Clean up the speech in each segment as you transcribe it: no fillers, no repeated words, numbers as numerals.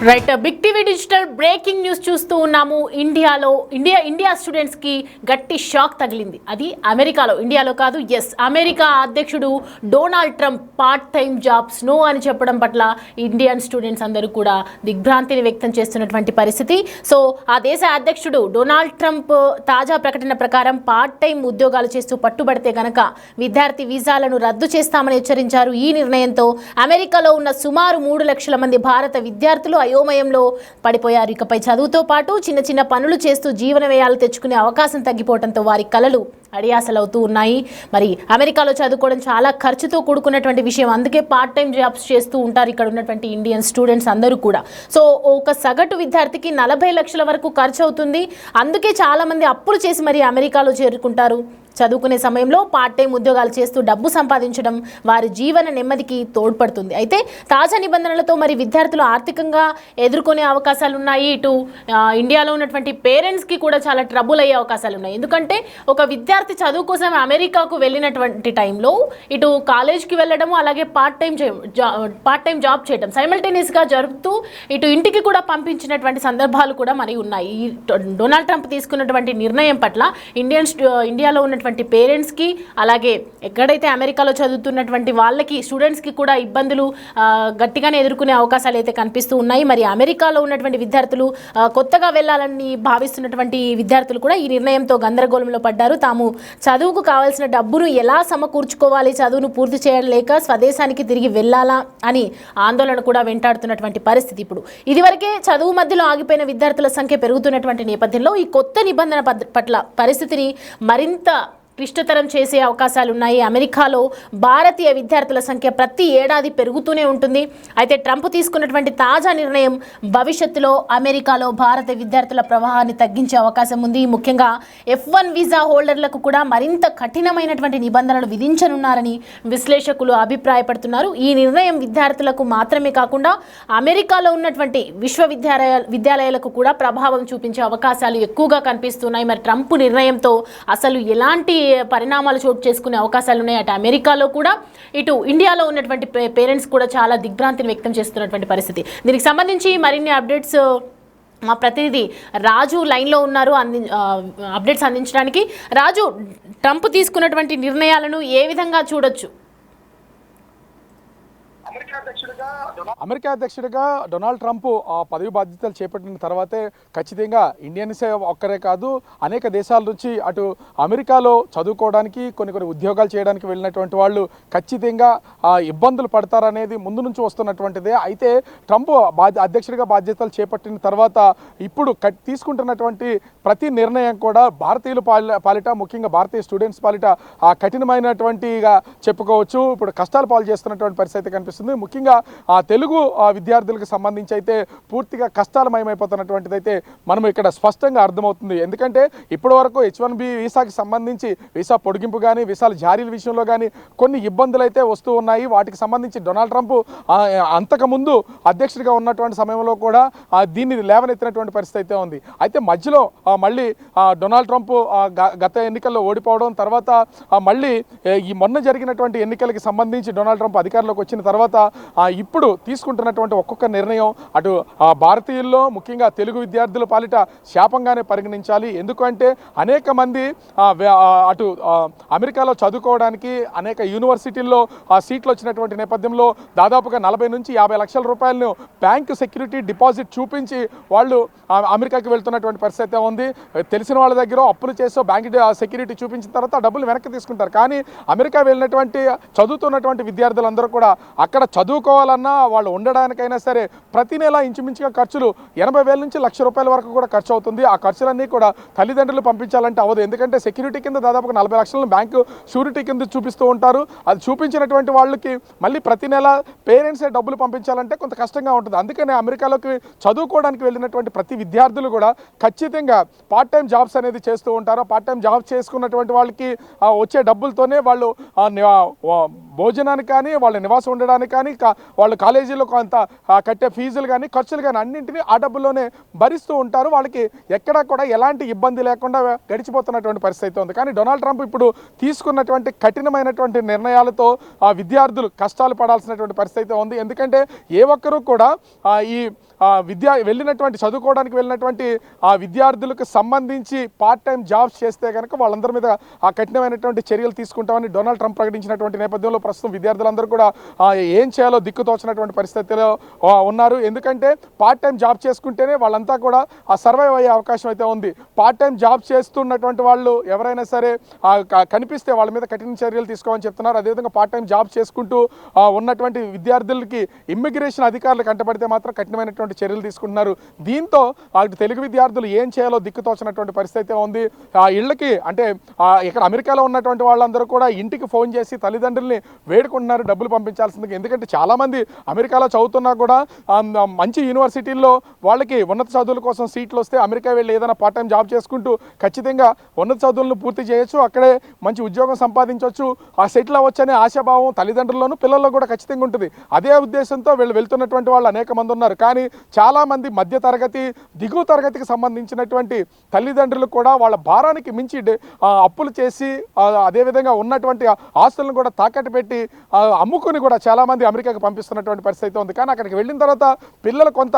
Right big TV digital breaking news చూస్తూ ఉన్నాము. India students కి గట్టి షాక్ తగిలింది. అది ఇండియాలో కాదు. అమెరికా అధ్యక్షుడు Donald Trump part time jobs no అని చెప్పడం పట్ల ఇండియన్ స్టూడెంట్స్ అందరూ కూడా దిగ్భ్రాంతిని వ్యక్తం చేస్తున్నటువంటి పరిస్థితి. సో ఆ దేశ అధ్యక్షుడు డొనాల్డ్ ట్రంప్ తాజా ప్రకటన ప్రకారం పార్ట్ టైం ఉద్యోగాలు చేస్తూ పట్టుబడితే గనక విద్యార్థి వీసాలను రద్దు చేస్తామని హెచ్చరించారు. ఈ నిర్ణయంతో అమెరికాలో ఉన్న సుమారు 3 లక్షల మంది భారత విద్యార్థులు అయోమయంలో పడిపోయారు. ఇకపై చదువుతో పాటు చిన్న చిన్న పనులు చేస్తూ జీవన వ్యయాలు తెచ్చుకునే అవకాశం తగ్గిపోవడంతో వారి కలలు అడియాసలవుతూ ఉన్నాయి. మరి అమెరికాలో చదువుకోవడం చాలా ఖర్చుతో కూడుకున్నటువంటి విషయం. అందుకే పార్ట్ టైం జాబ్స్ చేస్తూ ఉంటారు ఇక్కడ ఉన్నటువంటి ఇండియన్ స్టూడెంట్స్ అందరూ కూడా. సో ఒక సగటు విద్యార్థికి 40 లక్షల వరకు ఖర్చు అవుతుంది. అందుకే చాలామంది అప్పులు చేసి మరి అమెరికాలో చేరుకుంటారు. చదువుకునే సమయంలో పార్ట్ టైం ఉద్యోగాలు చేస్తూ డబ్బు సంపాదించడం వారి జీవన నెమ్మదికి తోడ్పడుతుంది. అయితే తాజా నిబంధనలతో మరి విద్యార్థులు ఆర్థికంగా ఎదుర్కొనే అవకాశాలు ఉన్నాయి. ఇటు ఇండియాలో ఉన్నటువంటి పేరెంట్స్కి కూడా చాలా ట్రబుల్ అయ్యే అవకాశాలు ఉన్నాయి. ఎందుకంటే ఒక విద్యార్థి చదువు కోసం అమెరికాకు వెళ్ళినటువంటి టైంలో ఇటు కాలేజ్కి వెళ్ళడము, అలాగే పార్ట్ టైం జాబ్ చేయడం సైమల్టేనియస్గా జరుపుతూ ఇటు ఇంటికి కూడా పంపించినటువంటి సందర్భాలు కూడా మరి ఉన్నాయి. ఈ డొనాల్డ్ ట్రంప్ తీసుకున్నటువంటి నిర్ణయం పట్ల ఇండియాలో ఉన్నటువంటి పేరెంట్స్కి, అలాగే ఎక్కడైతే అమెరికాలో చదువుతున్నటువంటి వాళ్ళకి స్టూడెంట్స్కి కూడా ఇబ్బందులు గట్టిగానే ఎదుర్కొనే అవకాశాలు అయితే కనిపిస్తూ ఉన్నాయి. మరి అమెరికాలో ఉన్నటువంటి విద్యార్థులు కొత్తగా వెళ్ళాలని భావిస్తున్నటువంటి విద్యార్థులు కూడా ఈ నిర్ణయంతో గందరగోళంలో పడ్డారు. తాము చదువుకు కావాల్సిన డబ్బును ఎలా సమకూర్చుకోవాలి, చదువును పూర్తి చేయలేక స్వదేశానికి తిరిగి వెళ్ళాలా అని ఆందోళన కూడా వెంటాడుతున్నటువంటి పరిస్థితి. ఇప్పుడు ఇదివరకే చదువు మధ్యలో ఆగిపోయిన విద్యార్థుల సంఖ్య పెరుగుతున్నటువంటి నేపథ్యంలో ఈ కొత్త నిబంధన పట్ల పరిస్థితిని మరింత క్లిష్టతరం చేసే అవకాశాలు ఉన్నాయి. అమెరికాలో భారతీయ విద్యార్థుల సంఖ్య ప్రతి ఏడాది పెరుగుతూనే ఉంటుంది. అయితే ట్రంప్ తీసుకున్నటువంటి తాజా నిర్ణయం భవిష్యత్తులో అమెరికాలో భారత విద్యార్థుల ప్రవాహాన్ని తగ్గించే అవకాశం ఉంది. ముఖ్యంగా F1 వీసా హోల్డర్లకు కూడా మరింత కఠినమైనటువంటి నిబంధనలు విధించనున్నారని విశ్లేషకులు అభిప్రాయపడుతున్నారు. ఈ నిర్ణయం విద్యార్థులకు మాత్రమే కాకుండా అమెరికాలో ఉన్నటువంటి విద్యాలయాలకు కూడా ప్రభావం చూపించే అవకాశాలు ఎక్కువగా కనిపిస్తున్నాయి. మరి ట్రంప్ నిర్ణయంతో అసలు ఎలాంటి పరిణామాలు చోటు చేసుకునే అవకాశాలు ఉన్నాయి. అటు అమెరికాలో కూడా ఇటు ఇండియాలో ఉన్నటువంటి పేరెంట్స్ కూడా చాలా దిగ్భ్రాంతిని వ్యక్తం చేస్తున్నటువంటి పరిస్థితి. దీనికి సంబంధించి మరిన్ని అప్డేట్స్ మా ప్రతినిధి రాజు లైన్లో ఉన్నారు అప్డేట్స్ అందించడానికి. రాజు, ట్రంప్ తీసుకున్నటువంటి నిర్ణయాలను ఏ విధంగా చూడొచ్చు? అమెరికా అధ్యక్షుడిగా డొనాల్డ్ ట్రంప్ పదవి బాధ్యతలు చేపట్టిన తర్వాతే ఖచ్చితంగా ఇండియన్సే ఒక్కరే కాదు, అనేక దేశాల నుంచి అటు అమెరికాలో చదువుకోవడానికి కొన్ని ఉద్యోగాలు చేయడానికి వెళ్ళినటువంటి వాళ్ళు ఖచ్చితంగా ఇబ్బందులు పడతారనేది ముందు నుంచి వస్తున్నటువంటిదే. అయితే ట్రంప్ అధ్యక్షుడిగా బాధ్యతలు చేపట్టిన తర్వాత ఇప్పుడు తీసుకుంటున్నటువంటి ప్రతి నిర్ణయం కూడా భారతీయుల పాలిట, ముఖ్యంగా భారతీయ స్టూడెంట్స్ పాలిట కఠినమైనటువంటిగా చెప్పుకోవచ్చు. ఇప్పుడు కష్టాలు పాలు చేస్తున్నటువంటి పరిస్థితి కనిపిస్తుంది. ముఖ్యంగా తెలుగు విద్యార్థులకు సంబంధించి అయితే పూర్తిగా కష్టాలమయమైపోతున్నటువంటిది అయితే మనం ఇక్కడ స్పష్టంగా అర్థమవుతుంది. ఎందుకంటే ఇప్పటి వరకు H1B వీసాకి సంబంధించి వీసా పొడిగింపు కానీ వీసాల జారీల విషయంలో కానీ కొన్ని ఇబ్బందులు అయితే వస్తూ ఉన్నాయి. వాటికి సంబంధించి డొనాల్డ్ ట్రంప్ అంతకుముందు అధ్యక్షుడిగా ఉన్నటువంటి సమయంలో కూడా దీన్ని లేవనెత్తినటువంటి పరిస్థితి అయితే ఉంది. అయితే మధ్యలో మళ్ళీ డొనాల్డ్ ట్రంప్ గత ఎన్నికల్లో ఓడిపోవడం, తర్వాత మళ్ళీ ఈ మొన్న జరిగినటువంటి ఎన్నికలకి సంబంధించి డొనాల్డ్ ట్రంప్ అధికారంలోకి వచ్చిన తర్వాత ఇప్పుడు తీసుకుంటున్నటువంటి ఒక్కొక్క నిర్ణయం అటు భారతీయుల్లో, ముఖ్యంగా తెలుగు విద్యార్థుల పాలిట శాపంగానే పరిగణించాలి. ఎందుకంటే అనేక మంది అటు అమెరికాలో చదువుకోవడానికి అనేక యూనివర్సిటీల్లో సీట్లు వచ్చినటువంటి నేపథ్యంలో దాదాపుగా 40 నుంచి 50 లక్షల రూపాయలను బ్యాంకు సెక్యూరిటీ డిపాజిట్ చూపించి వాళ్ళు అమెరికాకి వెళ్తున్నటువంటి పరిస్థితి ఉంది. తెలిసిన వాళ్ళ దగ్గర అప్పులు చేసో బ్యాంక్ సెక్యూరిటీ చూపించిన తర్వాత డబ్బులు వెనక్కి తీసుకుంటారు. కానీ అమెరికా వెళ్ళినటువంటి చదువుతున్నటువంటి విద్యార్థులందరూ కూడా అక్కడ చదువుకోవాలన్నా, వాళ్ళు ఉండడానికైనా సరే ప్రతి నెల ఇంచుమించుగా ఖర్చులు 80,000 నుంచి 1,00,000 రూపాయల వరకు కూడా ఖర్చు అవుతుంది. ఆ ఖర్చులన్నీ కూడా తల్లిదండ్రులు పంపించాలంటే అవ్వదు. ఎందుకంటే సెక్యూరిటీ కింద దాదాపుగా 40 లక్షలను బ్యాంకు షూరిటీ కింద చూపిస్తూ ఉంటారు. అది చూపించినటువంటి వాళ్ళకి మళ్ళీ ప్రతి నెల పేరెంట్సే డబ్బులు పంపించాలంటే కొంత కష్టంగా ఉంటుంది. అందుకనే అమెరికాలోకి చదువుకోవడానికి వెళ్ళినటువంటి ప్రతి విద్యార్థులు కూడా ఖచ్చితంగా పార్ట్ టైం జాబ్స్ అనేది చేస్తూ ఉంటారు. పార్ట్ టైం జాబ్స్ చేసుకున్నటువంటి వాళ్ళకి వచ్చే డబ్బులతోనే వాళ్ళు భోజనానికి కానీ, వాళ్ళ నివాసం ఉండడానికి చదువుకోవడానికి కానీ వాళ్ళు కాలేజీలో కొంత కట్టే ఫీజులు కానీ ఖర్చులు కానీ అన్నింటినీ ఆ డబ్బుల్లోనే భరిస్తూ ఉంటారు. వాళ్ళకి ఎక్కడా కూడా ఎలాంటి ఇబ్బంది లేకుండా గడిచిపోతున్నటువంటి పరిస్థితి ఉంది. కానీ డొనాల్డ్ ట్రంప్ ఇప్పుడు తీసుకున్నటువంటి కఠినమైనటువంటి నిర్ణయాలతో విద్యార్థులు కష్టాలు పడాల్సినటువంటి పరిస్థితి ఉంది. ఎందుకంటే ఏ ఒక్కరూ కూడా ఈ వెళ్ళినటువంటి చదువుకోవడానికి వెళ్ళినటువంటి ఆ విద్యార్థులకు సంబంధించి పార్ట్ టైం జాబ్స్ చేస్తే కనుక వాళ్ళందరి మీద ఆ కఠినమైనటువంటి చర్యలు తీసుకుంటామని డొనాల్డ్ ట్రంప్ ప్రకటించినటువంటి నేపథ్యంలో ప్రస్తుతం విద్యార్థులందరూ కూడా ఏం చేయాలో దిక్కుతోచినటువంటి పరిస్థితిలో ఉన్నారు. ఎందుకంటే పార్ట్ టైం జాబ్ చేసుకుంటేనే వాళ్ళంతా కూడా సర్వైవ్ అయ్యే అవకాశం అయితే ఉంది. పార్ట్ టైం జాబ్ చేస్తున్నటువంటి వాళ్ళు ఎవరైనా సరే కనిపిస్తే వాళ్ళ మీద కఠిన చర్యలు తీసుకోమని చెప్తున్నారు. అదేవిధంగా పార్ట్ టైం జాబ్ చేసుకుంటూ ఉన్నటువంటి విద్యార్థులకి ఇమ్మిగ్రేషన్ అధికారులు కంటపడితే మాత్రం కఠినమైనటువంటి చర్యలు తీసుకుంటున్నారు. దీంతో అటు తెలుగు విద్యార్థులు ఏం చేయాలో దిక్కుతోచినటువంటి పరిస్థితి ఉంది. ఇళ్ళకి అంటే ఇక్కడ అమెరికాలో ఉన్నటువంటి వాళ్ళందరూ కూడా ఇంటికి ఫోన్ చేసి తల్లిదండ్రుల్ని వేడుకుంటున్నారు డబ్బులు పంపించాల్సింది. ఎందుకంటే చాలామంది అమెరికాలో చదువుతున్నా కూడా మంచి యూనివర్సిటీల్లో వాళ్ళకి ఉన్నత చదువుల కోసం సీట్లు వస్తే అమెరికా వెళ్ళి ఏదైనా పార్ట్ టైం జాబ్ చేసుకుంటూ ఖచ్చితంగా ఉన్నత చదువులను పూర్తి చేయొచ్చు, అక్కడే మంచి ఉద్యోగం సంపాదించవచ్చు, సెటిల్ అవ్వచ్చు అనే ఆశాభావం తల్లిదండ్రుల్లోనూ పిల్లల్లో కూడా ఖచ్చితంగా ఉంటుంది. అదే ఉద్దేశంతో వెళ్తున్నటువంటి వాళ్ళు అనేక మంది ఉన్నారు. కానీ చాలామంది మధ్యతరగతి దిగువ తరగతికి సంబంధించినటువంటి తల్లిదండ్రులు కూడా వాళ్ళ భారానికి మించి అప్పులు చేసి అదేవిధంగా ఉన్నటువంటి ఆస్తులను కూడా తాకట్టు పెట్టి అమ్ముకుని కూడా చాలామంది అమెరికాకి పంపిస్తున్నటువంటి పరిస్థితి ఉంది. కానీ అక్కడికి వెళ్ళిన తర్వాత పిల్లలు కొంత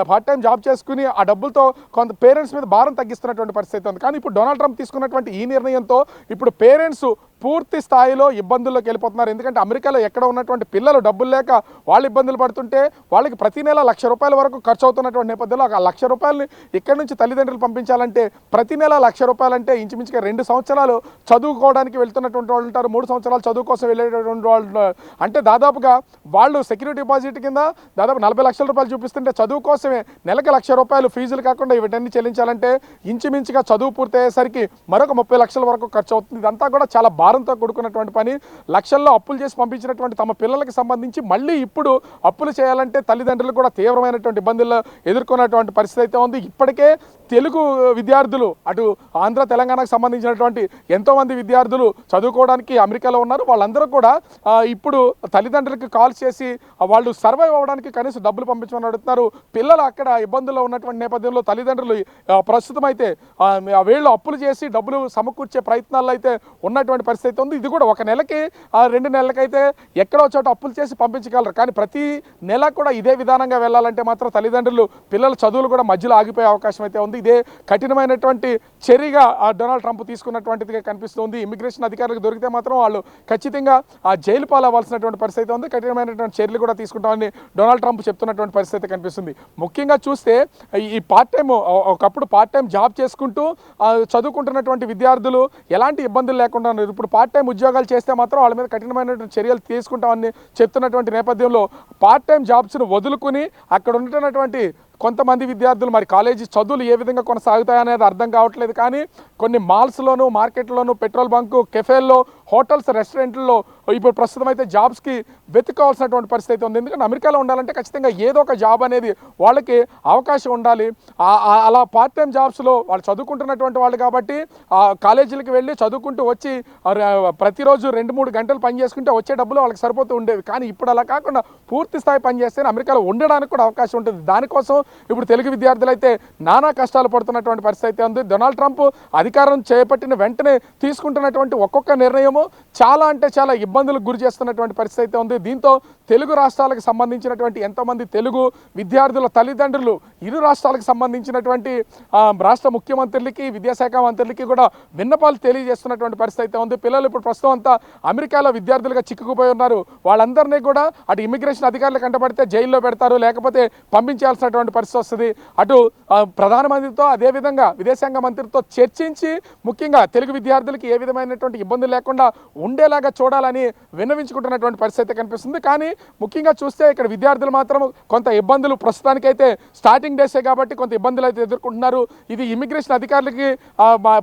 పార్ట్ టైం జాబ్ చేసుకుని ఆ డబ్బులతో కొంత పేరెంట్స్ మీద భారం తగ్గిస్తున్నటువంటి పరిస్థితి ఉంది. కానీ ఇప్పుడు డొనాల్డ్ ట్రంప్ తీసుకున్నటువంటి ఈ నిర్ణయంతో ఇప్పుడు పేరెంట్స్ పూర్తి స్థాయిలో ఇబ్బందుల్లోకి వెళ్ళిపోతున్నారు. ఎందుకంటే అమెరికాలో ఎక్కడ ఉన్నటువంటి పిల్లలు డబ్బులు లేక వాళ్ళు ఇబ్బందులు పడుతుంటే వాళ్ళకి ప్రతి నెల ₹1,00,000 వరకు ఖర్చు అవుతున్నటువంటి నేపథ్యంలో ఆ ₹1,00,000 ఇక్కడ నుంచి తల్లిదండ్రులు పంపించాలంటే ప్రతి నెల ₹1,00,000 అంటే ఇంచుమించుగా 2 సంవత్సరాలు చదువుకోవడానికి వెళ్తున్నటువంటి వాళ్ళు ఉంటారు, 3 సంవత్సరాలు చదువు కోసం వెళ్ళేటటువంటి వాళ్ళు అంటే దాదాపుగా వాళ్ళు సెక్యూరిటీ డిపాజిట్ కింద దాదాపు ₹40 లక్షల చూపిస్తుంటే చదువు కోసమే నెలకి ₹1,00,000 ఫీజులు కాకుండా వీటన్ని చెల్లించాలంటే ఇంచుమించుగా చదువు పూర్తయ్యేసరికి మరొక 30 లక్షల వరకు ఖర్చు అవుతుంది. ఇదంతా కూడా చాలా భారంతో కూడుకున్నటువంటి పని. లక్షల్లో అప్పులు చేసి పంపించినటువంటి తమ పిల్లలకి సంబంధించి మళ్ళీ ఇప్పుడు అప్పులు చేయాలంటే తల్లిదండ్రులు కూడా తీవ్రమైనటువంటి ఇబ్బందులు ఎదుర్కొన్నటువంటి పరిస్థితి అయితే ఉంది. ఇప్పటికే తెలుగు విద్యార్థులు అటు ఆంధ్ర తెలంగాణకు సంబంధించినటువంటి ఎంతోమంది విద్యార్థులు చదువుకోవడానికి అమెరికాలో ఉన్నారు. వాళ్ళందరూ కూడా ఇప్పుడు తల్లిదండ్రులకి కాల్ చేసి వాళ్ళు సర్వైవ్ అవ్వడానికి కనీసం డబ్బులు పంపించమని అడుగుతున్నారు. పిల్లలు అక్కడ ఇబ్బందుల్లో ఉన్నటువంటి నేపథ్యంలో తల్లిదండ్రులు ప్రస్తుతం అయితే వీళ్ళు అప్పులు చేసి డబ్బులు సమకూర్చే ప్రయత్నాల్లో అయితే ఉన్నటువంటి పరిస్థితి ఉంది. ఇది కూడా ఒక నెలకి 2 నెలలకైతే ఎక్కడో చోట అప్పులు చేసి పంపించగలరు. కానీ ప్రతి నెల కూడా ఇదే విధానంగా వెళ్ళాలంటే మాత్రం తల్లిదండ్రులు పిల్లల చదువులు కూడా మధ్యలో ఆగిపోయే అవకాశం అయితే ఉంది. ఇదే కఠినమైనటువంటి చర్యగా డొనాల్డ్ ట్రంప్ తీసుకున్నటువంటిదిగా కనిపిస్తుంది. ఇమిగ్రేషన్ అధికారులకు దొరికితే మాత్రం వాళ్ళు ఖచ్చితంగా జైలు పాలవ్వాల్సినటువంటి పరిస్థితి ఉంది. కఠినమైనటువంటి చర్యలు కూడా తీసుకుంటామని డొనాల్డ్ ట్రంప్ చెప్తున్నటువంటి పరిస్థితి కనిపిస్తుంది. ముఖ్యంగా చూస్తే ఈ పార్ట్ టైం ఒకప్పుడు పార్ట్ టైం జాబ్ చేసుకుంటూ చదువుకుంటున్నటువంటి విద్యార్థులు ఎలాంటి ఇబ్బందులు లేకుండా ఉన్నారు. ఇప్పుడు పార్ట్ టైం ఉద్యోగాలు చేస్తే మాత్రం వాళ్ళ మీద కఠినమైనటువంటి చర్యలు తీసుకుంటామని చెప్తున్నటువంటి నేపథ్యంలో పార్ట్ టైం జాబ్స్ను వదులుకుని అక్కడ ఉంటున్నటువంటి కొంతమంది విద్యార్థులు మరి కాలేజీ చదువులు ఏ విధంగా కొనసాగుతాయనేది అర్థం కావట్లేదు. కానీ కొన్ని మాల్స్లోను, మార్కెట్లోను, పెట్రోల్ బంకు, కెఫేల్లో, హోటల్స్, రెస్టారెంట్లలో ఇప్పుడు ప్రస్తుతం అయితే జాబ్స్కి వెతుక్కోవాల్సినటువంటి పరిస్థితి ఉంది. ఎందుకంటే అమెరికాలో ఉండాలంటే ఖచ్చితంగా ఏదో ఒక జాబ్ అనేది వాళ్ళకి అవకాశం ఉండాలి. అలా పార్ట్ టైం జాబ్స్లో వాళ్ళు చదువుకుంటున్నటువంటి వాళ్ళు కాబట్టి కాలేజీలకు వెళ్ళి చదువుకుంటూ వచ్చి ప్రతిరోజు 2-3 గంటలు పని చేసుకుంటే వచ్చే డబ్బులు వాళ్ళకి సరిపోతూ ఉండేవి. కానీ ఇప్పుడు అలా కాకుండా పూర్తి స్థాయి పని చేస్తే అమెరికాలో ఉండడానికి కూడా అవకాశం ఉంటుంది. దానికోసం ఇప్పుడు తెలుగు విద్యార్థులు అయితే నానా కష్టాలు పడుతున్నటువంటి పరిస్థితి ఉంది. డొనాల్డ్ ట్రంప్ అధికారం చేపట్టిన వెంటనే తీసుకుంటున్నటువంటి ఒక్కొక్క నిర్ణయము చాలా అంటే చాలా ఇబ్బందులకు గురి చేస్తున్నటువంటి పరిస్థితి ఉంది. దీంతో తెలుగు రాష్ట్రాలకు సంబంధించినటువంటి ఎంతోమంది తెలుగు విద్యార్థుల తల్లిదండ్రులు ఇరు రాష్ట్రాలకు సంబంధించినటువంటి రాష్ట్ర ముఖ్యమంత్రులకి, విద్యాశాఖ మంత్రులకి కూడా విన్నపాలు తెలియజేస్తున్నటువంటి పరిస్థితి ఉంది. పిల్లలు ఇప్పుడు ప్రస్తుతం అంతా అమెరికాలో విద్యార్థులుగా చిక్కుకుపోయి ఉన్నారు. వాళ్ళందరినీ కూడా అటు ఇమిగ్రేషన్ అధికారులు కంటపడితే జైల్లో పెడతారు, లేకపోతే పంపించాల్సినటువంటి పరిస్థితి వస్తుంది. అటు ప్రధానమంత్రితో అదేవిధంగా విదేశాంగ మంత్రితో చర్చించి ముఖ్యంగా తెలుగు విద్యార్థులకి ఏ విధమైనటువంటి ఇబ్బందులు లేకుండా ఉండేలాగా చూడాలని విన్నవించుకుంటున్నటువంటి పరిస్థితి కనిపిస్తుంది. కానీ ముఖ్యంగా చూస్తే ఇక్కడ విద్యార్థులు మాత్రం కొంత ఇబ్బందులు ప్రస్తుతానికైతే స్టార్టింగ్ డేసే కాబట్టి కొంత ఇబ్బందులు అయితే ఎదుర్కొంటున్నారు. ఇది ఇమిగ్రేషన్ అధికారులకి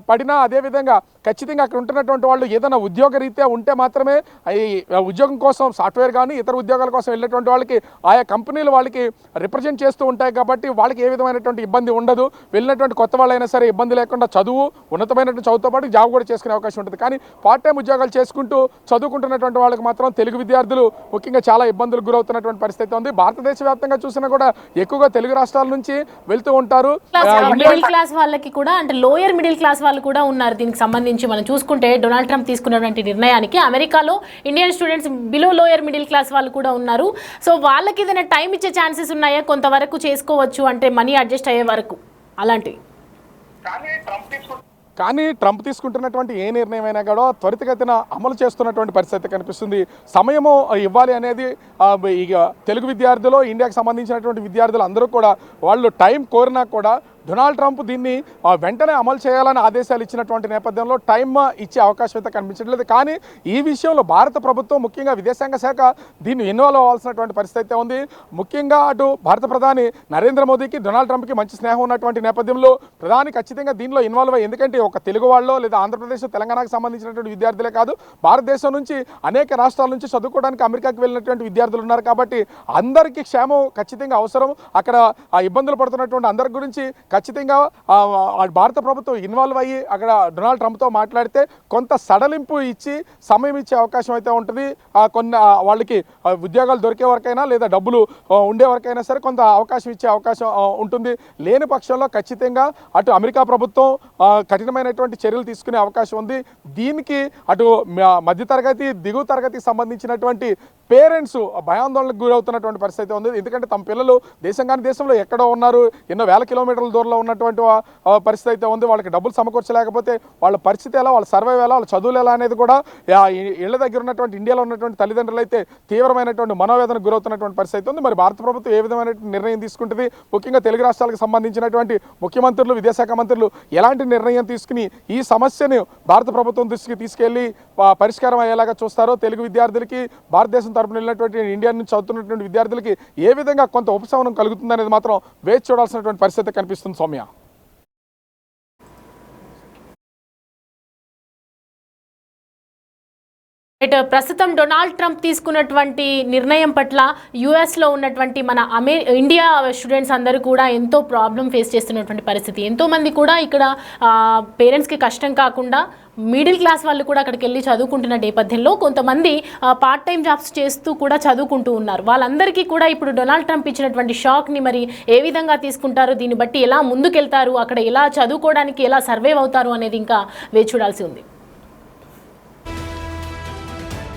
పడినా అదేవిధంగా ఖచ్చితంగా అక్కడ ఉంటున్నటువంటి వాళ్ళు ఏదైనా ఉద్యోగ రీత్యా ఉంటే మాత్రమే ఈ ఉద్యోగం కోసం సాఫ్ట్వేర్ కానీ ఇతర ఉద్యోగాల కోసం వెళ్ళేటువంటి వాళ్ళకి ఆయా కంపెనీలు వాళ్ళకి రిప్రజెంట్ చేస్తూ ఉంటాయి కాబట్టి వాళ్ళకి ఏ విధమైనటువంటి ఇబ్బంది ఉండదు. వెళ్ళినటువంటి కొత్త వాళ్ళైనా సరే ఇబ్బంది లేకుండా చదువు ఉన్నతమైనటువంటి చదువుతో పాటు జాబ్ కూడా చేసుకునే అవకాశం ఉంటుంది. కానీ పార్ట్ టైం ఉద్యోగాలు ఉద్యోగాలు చేసుకుంటూ చదువుకుంటున్నటువంటి వాళ్ళకి మాత్రం తెలుగు విద్యార్థులు ముఖ్యంగా చాలా ఇబ్బందులకు గురవుతున్నటువంటి పరిస్థితి ఉంది. భారతదేశ వ్యాప్తంగా చూసినా కూడా ఎక్కువగా తెలుగు రాష్ట్రాల నుంచి వెళ్తూ ఉంటారు. మిడిల్ క్లాస్ వాళ్ళకి కూడా అంటే లోయర్ మిడిల్ క్లాస్ వాళ్ళు కూడా ఉన్నారు. దీనికి సంబంధించి మనం చూసుకుంటే డొనాల్డ్ ట్రంప్ తీసుకున్నటువంటి నిర్ణయానికి అమెరికాలో Indian students below lower middle class వాళ్ళు కూడా ఉన్నారు. సో వాళ్ళకి ఏదైనా టైం ఇచ్చే ఛాన్సెస్ ఉన్నాయా? కొంతవరకు చేసుకోవచ్చు అంటే మనీ అడ్జస్ట్ అయ్యే వరకు అలాంటివి. కానీ ట్రంప్ తీసుకుంటున్నటువంటి ఏ నిర్ణయం అయినా కూడా త్వరితగతిన అమలు చేస్తున్నటువంటి పరిస్థితి కనిపిస్తుంది. సమయము ఇవ్వాలి అనేది ఇక తెలుగు విద్యార్థులు, ఇండియాకి సంబంధించినటువంటి విద్యార్థులు అందరూ కూడా వాళ్ళు టైం కోరినా కూడా డొనాల్డ్ ట్రంప్ దీన్ని వెంటనే అమలు చేయాలని ఆదేశాలు ఇచ్చినటువంటి నేపథ్యంలో టైం ఇచ్చే అవకాశం అయితే కనిపించట్లేదు. కానీ ఈ విషయంలో భారత ప్రభుత్వం ముఖ్యంగా విదేశాంగ శాఖ దీన్ని ఇన్వాల్వ్ అవ్వాల్సినటువంటి పరిస్థితి అయితే ఉంది. ముఖ్యంగా అటు భారత ప్రధాని నరేంద్ర మోదీకి డొనాల్డ్ ట్రంప్కి మంచి స్నేహం ఉన్నటువంటి నేపథ్యంలో ప్రధాని ఖచ్చితంగా దీనిలో ఇన్వాల్వ్ అయ్యి, ఎందుకంటే ఒక తెలుగు వాళ్ళు లేదా ఆంధ్రప్రదేశ్ తెలంగాణకు సంబంధించినటువంటి విద్యార్థులే కాదు, భారతదేశం నుంచి అనేక రాష్ట్రాల నుంచి చదువుకోవడానికి అమెరికాకి వెళ్ళినటువంటి విద్యార్థులు ఉన్నారు. కాబట్టి అందరికీ క్షేమం ఖచ్చితంగా అవసరం. అక్కడ ఇబ్బందులు పడుతున్నటువంటి అందరి గురించి ఖచ్చితంగా భారత ప్రభుత్వం ఇన్వాల్వ్ అయ్యి అక్కడ డొనాల్డ్ ట్రంప్తో మాట్లాడితే కొంత సడలింపు ఇచ్చి సమయం ఇచ్చే అవకాశం అయితే ఉంటుంది. కొన్ని వాళ్ళకి ఉద్యోగాలు దొరికే వరకైనా లేదా డబ్బులు ఉండే వరకైనా సరే కొంత అవకాశం ఇచ్చే అవకాశం ఉంటుంది. లేని పక్షంలో ఖచ్చితంగా అటు అమెరికా ప్రభుత్వం కఠినమైనటువంటి చర్యలు తీసుకునే అవకాశం ఉంది. దీనికి అటు మధ్యతరగతి దిగువ తరగతికి సంబంధించినటువంటి పేరెంట్స్ భయాందోళనకు గురవుతున్నటువంటి పరిస్థితి ఉంది. ఎందుకంటే తమ పిల్లలు దేశంలో ఎక్కడో ఉన్నారు, ఎన్నో వేల కిలోమీటర్ల దూరంలో ఉన్నటువంటి పరిస్థితి అయితే ఉంది. వాళ్ళకి డబ్బులు సమకూర్చలేకపోతే వాళ్ళ పరిస్థితి ఎలా, వాళ్ళ సర్వైవ్ ఎలా, వాళ్ళ చదువులు ఎలా అనేది కూడా ఇళ్ల దగ్గర ఉన్నటువంటి ఇండియాలో ఉన్నటువంటి తల్లిదండ్రులు అయితే తీవ్రమైనటువంటి మనోవేదనకు గురవుతున్నటువంటి పరిస్థితి ఉంది. మరి భారత ప్రభుత్వం ఏ విధమైన నిర్ణయం తీసుకుంటుంది, ముఖ్యంగా తెలుగు రాష్ట్రాలకు సంబంధించినటువంటి ముఖ్యమంత్రులు, విదేశాంగ మంత్రులు ఎలాంటి నిర్ణయం తీసుకుని ఈ సమస్యను భారత ప్రభుత్వం దృష్టికి తీసుకెళ్లి పరిష్కారం అయ్యేలాగా చూస్తారో, తెలుగు విద్యార్థులకి భారతదేశం తరపున వెళ్ళినటువంటి ఇండియా నుంచి చదువుతున్నటువంటి విద్యార్థులకి ఏ విధంగా కొంత ఉపశమనం కలుగుతుంది అనేది మాత్రం వేచి చూడాల్సినటువంటి పరిస్థితి కనిపిస్తుంది. సౌమ్య, ప్రస్తుతం డొనాల్డ్ ట్రంప్ తీసుకున్నటువంటి నిర్ణయం పట్ల యుఎస్లో ఉన్నటువంటి మన ఇండియా స్టూడెంట్స్ అందరూ కూడా ఎంతో ప్రాబ్లం ఫేస్ చేస్తున్నటువంటి పరిస్థితి. ఎంతోమంది కూడా ఇక్కడ పేరెంట్స్కి కష్టం కాకుండా మిడిల్ క్లాస్ వాళ్ళు కూడా అక్కడికి వెళ్ళి చదువుకుంటున్న నేపథ్యంలో కొంతమంది పార్ట్ టైం జాబ్స్ చేస్తూ కూడా చదువుకుంటూ ఉన్నారు. వాళ్ళందరికీ కూడా ఇప్పుడు డొనాల్డ్ ట్రంప్ ఇచ్చినటువంటి షాక్ని మరి ఏ విధంగా తీసుకుంటారు, దీన్ని బట్టి ఎలా ముందుకెళ్తారు, అక్కడ ఎలా చదువుకోవడానికి ఎలా సర్వైవ్ అవుతారు అనేది ఇంకా వేచి చూడాల్సి ఉంది.